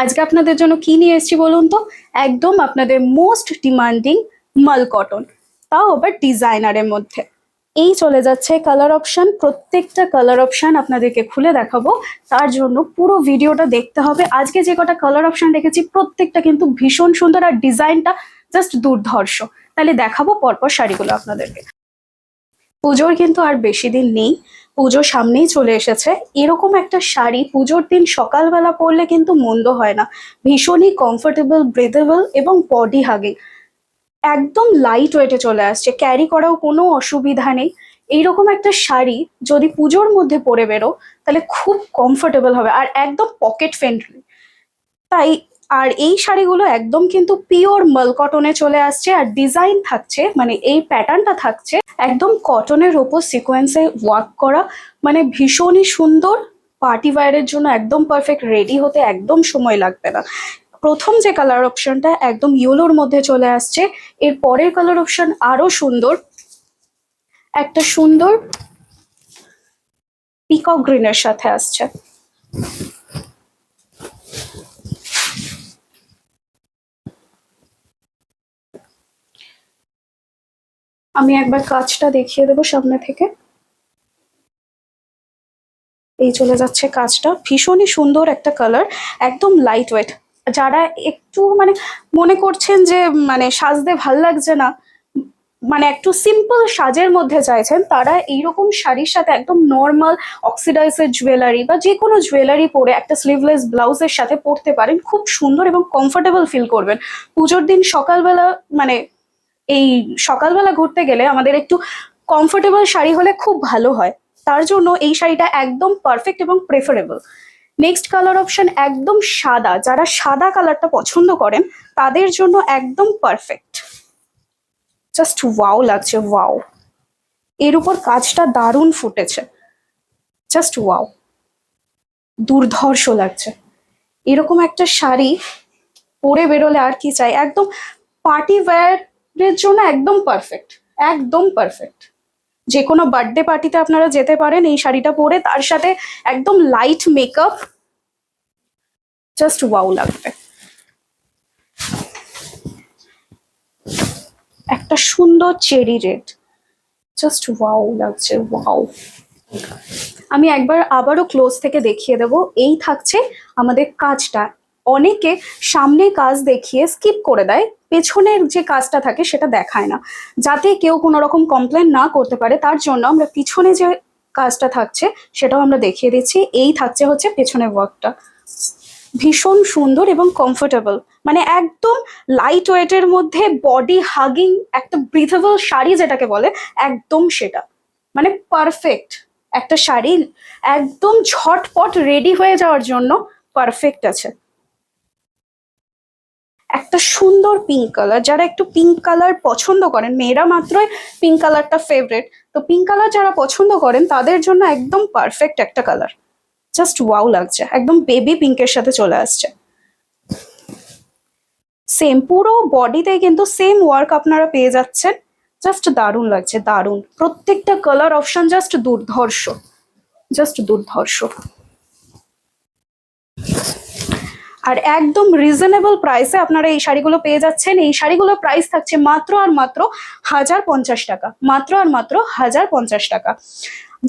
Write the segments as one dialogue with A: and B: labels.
A: আজকে আপনাদের জন্য কি নিয়ে এসেছি বলুন তো? একদম আপনাদের মোস্ট ডিমান্ডিং মাল কটন, তাও আবার ডিজাইনারের মধ্যে। এই চলে যাচ্ছে কালার অপশন, প্রত্যেকটা কালার অপশন আপনাদেরকে খুলে দেখাবো। তার জন্য পুরো ভিডিওটা দেখতে হবে। আজকে যে কটা কালার অপশন রেখেছি প্রত্যেকটা কিন্তু ভীষণ সুন্দর, আর ডিজাইনটা জাস্ট দুর্ধর্ষ। তাহলে দেখাবো পরপর শাড়িগুলো আপনাদেরকে। পুজোর কিন্তু আর বেশি দিন নেই, পুজো সামনেই চলে এসেছে। এরকম একটা শাড়ি পুজোর দিন সকালবেলা পরলে কিন্তু মন্দ হয় না। ভীষণই কমফোর্টেবল, ব্রেথেবল এবং বডি হাগিং। একদম লাইট ওয়েটে চলে আসছে, ক্যারি করাও কোনো অসুবিধা নেই। এইরকম একটা শাড়ি যদি পুজোর মধ্যে পরে বেরো তাহলে খুব কমফোর্টেবল হবে, আর একদম পকেট ফ্রেন্ডলি। তাই আর এই শাড়িগুলো একদম কিন্তু পিওর মাল কটনে চলে আসছে, আর ডিজাইন থাকছে মানে এই প্যাটার্নটা থাকছে একদম কটনের ওপর সিকোয়েন্সে ওয়ার্ক করা। মানে ভীষণই সুন্দর, পার্টি ওয়্যারের জন্য একদম পারফেক্ট, রেডি হতে একদম সময় লাগবে না। প্রথম যে কালার অপশনটা একদম ইয়েলোর মধ্যে চলে আসছে, এর পরের কালার অপশন আরো সুন্দর, একটা সুন্দর পিকক গ্রিনের সাথে আসছে। আমি একবার কাজটা দেখিয়ে দেবো সামনে থেকে। এই চলে যাচ্ছে কাজটা, ভীষণই সুন্দর একটা কালার, একদম লাইট ওয়েট। যারা একটু মানে মনে করছেন যে মানে সাজতে ভাল লাগছে না, মানে একটু সিম্পল সাজের মধ্যে চাইছেন, তারা এইরকম শাড়ির সাথে একদম নর্মাল অক্সিডাইজের জুয়েলারি বা যে কোনো জুয়েলারি পরে একটা স্লিভলেস ব্লাউজের সাথে পরতে পারেন। খুব সুন্দর এবং কমফোর্টেবল ফিল করবেন। পুজোর দিন সকালবেলা মানে এই সকালবেলা ঘুরতে গেলে আমাদের একটু কমফোর্টেবল শাড়ি হলে খুব ভালো হয়। তার জন্য এই শাড়িটা একদম পারফেক্ট এবং প্রেফারেবল। নেক্সট কালার অপশন একদম সাদা, যারা সাদা কালারটা পছন্দ করেন তাদের জন্য একদম পারফেক্ট। জাস্ট ওয়াও লাগছে, ওয়াও। এর উপর কাজটা দারুণ ফুটেছে, জাস্ট ওয়াও, দুর্ধর্ষ লাগছে। এরকম একটা শাড়ি পরে বেরোলে আর কি চাই, একদম পার্টি ওয়্যারের জন্য একদম পারফেক্ট, একদম পারফেক্ট। যে কোনো বার্থডে পার্টিতে আপনারা যেতে পারেন এই শাড়িটা পরে, তার সাথে একদম লাইট মেকআপ, জাস্ট ওয়াও লাগবে। একটা সুন্দর চেরি রেড, জাস্ট ওয়াও লাগছে, ওয়াও। আমি একবার আবারও ক্লোজ থেকে দেখিয়ে দেব। এই থাকছে আমাদের কাজটা। অনেকে সামনে কাজ দেখিয়ে স্কিপ করে দেয়, পেছনের যে কাজটা থাকে সেটা দেখায় না, যাতে কেউ কোনো রকম কমপ্লেন না করতে পারে। তার জন্য আমরা পিছনে যে কাজটা থাকছে সেটাও আমরা দেখিয়ে দিচ্ছি। এই থাকছে হচ্ছে পেছনের ওয়ার্কটা, ভীষণ সুন্দর এবং কমফোর্টেবল, মানে একদম লাইট ওয়েটের মধ্যে বডি হাগিং একটা ব্রিথেবল শাড়ি যেটাকে বলে, একদম সেটা। মানে পারফেক্ট একটা শাড়ি, একদম ঝটপট রেডি হয়ে যাওয়ার জন্য পারফেক্ট আছে। একটা সুন্দর পিঙ্ক কালার, যারা একটু পিঙ্ক কালার পছন্দ করেন, মেয়েরা মাত্রই পিঙ্ক কালারটা ফেভারিট, তো পিঙ্ক কালার যারা পছন্দ করেন তাদের জন্য একদম পারফেক্ট একটা কালার। জাস্ট ওয়াও লাগছে, একদম বেবি পিঙ্কের সাথে চলে আসছে। সেম পুরো বডিতে কিন্তু সেম ওয়ার্ক আপনারা পেয়ে যাচ্ছেন। জাস্ট দারুণ লাগছে, দারুণ। প্রত্যেকটা কালার অপশন জাস্ট দুর্ধর্ষ, জাস্ট দুর্ধর্ষ। আর একদম রিজনেবল প্রাইসে আপনারা এই শাড়িগুলো পেয়ে যাচ্ছেন। এই শাড়িগুলোর প্রাইস থাকছে মাত্র আর মাত্র 1050 টাকা, মাত্র আর মাত্র 1050 টাকা।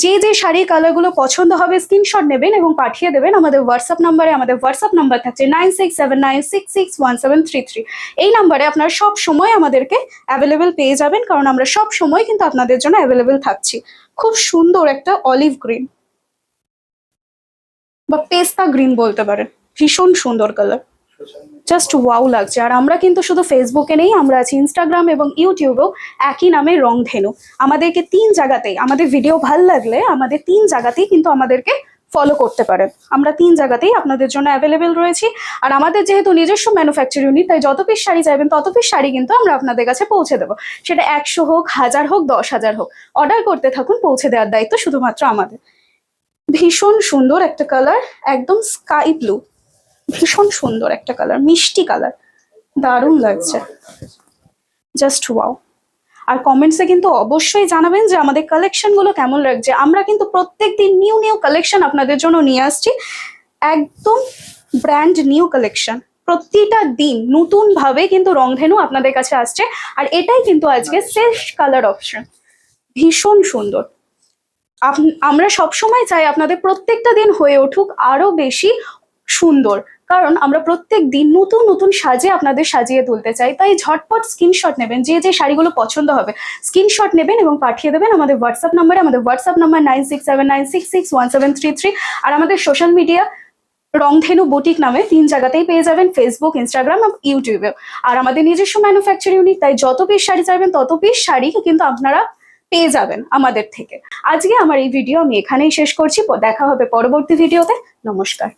A: যে যে শাড়ি কালারগুলো পছন্দ হবে স্ক্রিনশট নেবেন এবং পাঠিয়ে দেবেন আমাদের হোয়াটসঅ্যাপ নাম্বারে। আমাদের হোয়াটসঅ্যাপ নাম্বার থাকছে 9679661733। এই নাম্বারে আপনারা সব সময় আমাদেরকে অ্যাভেলেবেল পেয়ে যাবেন, কারণ আমরা সব সময় কিন্তু আপনাদের জন্য অ্যাভেলেবেল থাকছি। খুব সুন্দর একটা অলিভ গ্রিন বা পেস্তা গ্রিন বলতে পারেন, ভীষণ সুন্দর কালার, জাস্ট ওয়াও লাগছে। আর আমরা কিন্তু শুধু ফেসবুকে নেই, আমরা আছি ইনস্টাগ্রাম এবং ইউটিউবেও একই নামে রংধেনু। আমাদেরকে 3 জায়গাতেই, আমাদের ভিডিও ভাল লাগলে আমাদের 3 জায়গাতেই কিন্তু আমাদেরকে ফলো করতে পারেন। আমরা 3 জায়গাতেই আপনাদের জন্য অ্যাভেলেবেল রয়েছি। আর আমাদের যেহেতু নিজস্ব ম্যানুফ্যাকচার ইউনিট, তাই যত পিস শাড়ি চাইবেন তত পিস শাড়ি কিন্তু আমরা আপনাদের কাছে পৌঁছে দেবো। সেটা 100 হোক, 1000 হোক, 10,000 হোক, অর্ডার করতে থাকুন, পৌঁছে দেওয়ার দায়িত্ব শুধুমাত্র আমাদের। ভীষণ সুন্দর একটা কালার, একদম স্কাই ব্লু, ভীষণ সুন্দর একটা কালার, মিষ্টি কালার, দারুণ লাগছে, জাস্ট ওয়াও। আর কমেন্টসে কিন্তু অবশ্যই জানাবেন যে আমাদের কালেকশনগুলো কেমন লাগছে। আমরা কিন্তু প্রত্যেকদিন নিউ নিউ কালেকশন আপনাদের জন্য নিয়ে আসছি, একদম ব্র্যান্ড নিউ কালেকশন। প্রতিটা দিন নতুন ভাবে কিন্তু রংধেনু আপনাদের কাছে আসছে। আর এটাই কিন্তু আজকে শেষ কালার অপশন, ভীষণ সুন্দর। আমরা সবসময় চাই আপনাদের প্রত্যেকটা দিন হয়ে উঠুক আরো বেশি সুন্দর, কারণ আমরা প্রত্যেক দিন নতুন নতুন সাজে আপনাদের সাজিয়ে তুলতে চাই। তাই ঝটপট স্ক্রিনশট নেবেন, যে যে শাড়িগুলো পছন্দ হবে স্ক্রিনশট নেবেন এবং পাঠিয়ে দেবেন আমাদের হোয়াটসঅ্যাপ নাম্বারে। আমাদের হোয়াটসঅ্যাপ নাম্বার 9679661733। আর আমাদের সোশ্যাল মিডিয়া রংধেনু বুটিক নামে 3 জায়গাতেই পেয়ে যাবেন, ফেসবুক, ইনস্টাগ্রাম, ইউটিউবে। আর আমাদের নিজস্ব ম্যানুফ্যাকচার ইউনিট, তাই যত পিস শাড়ি চাইবেন তত পিস শাড়ি কিন্তু আপনারা পেয়ে যাবেন আমাদের থেকে। আজকে আমার এই ভিডিও আমি এখানেই শেষ করছি, দেখা হবে পরবর্তী ভিডিওতে। নমস্কার।